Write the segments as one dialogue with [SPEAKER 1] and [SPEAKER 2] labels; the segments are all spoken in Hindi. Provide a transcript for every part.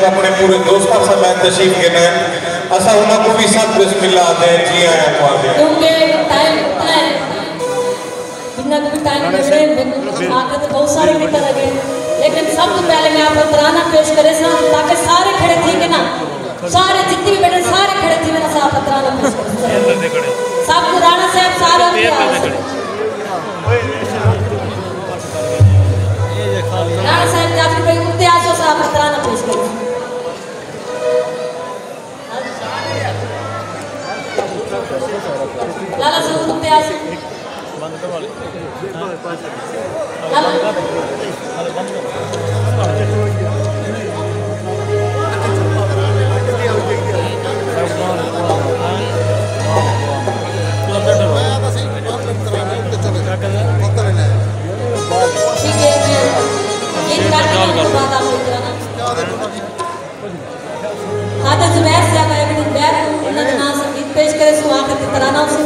[SPEAKER 1] अपने पूरे दोस्तों समेत तशरीफ के हैं असा उन्हें को भी सब बिस्मिल्लाह दे जी आया पादे
[SPEAKER 2] क्योंकि टाइम बिना कोई टाइम मिले आगे तो बहुत सारे मित्र लगे लेकिन सबसे पहले मैं आपको तराना पेश करे ताकि सारे खड़े थी के ना सारे जितने भी बैठे सारे खड़े थी मेरा साहब तराना पेश करे सब राणा साहब सारे राणा साहब जाके भाई उत्ते आसो साहब तराना पेश करे लाला साहब उत्ते आसो पेश करे सो आखिर तराना से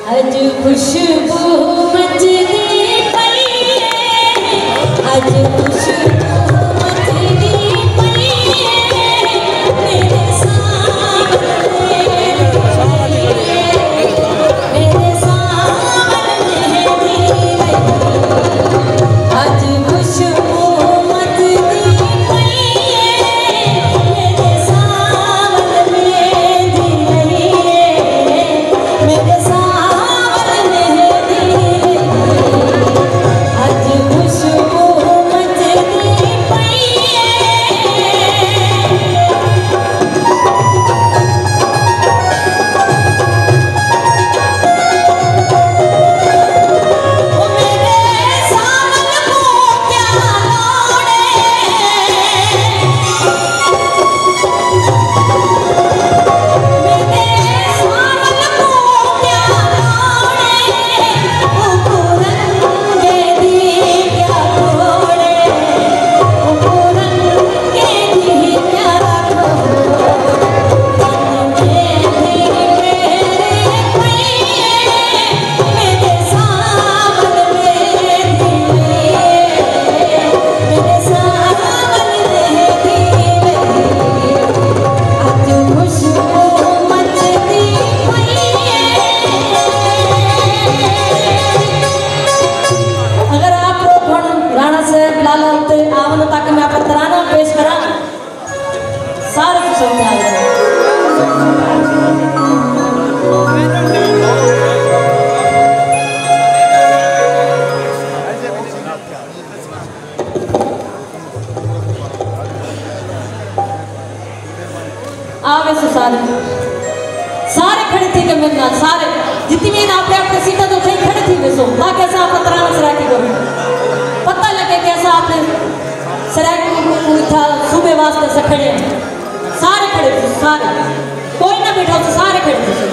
[SPEAKER 2] आज खुशबू मचली पई आज खुशबू मचली पई मेरे सामने आज खुशबू सारे खड़े थे मेरे नाल सारे जितनी भी अपने अपने सीटा तो थे खड़े थी वे सो ताकि ऐसा आप तराना सराकी करो पता लगे कि ऐसा आपने सराकी था सुबह वास्ते से खड़े सारे खड़े थे सारे कोई ना बैठा तो सारे खड़े थे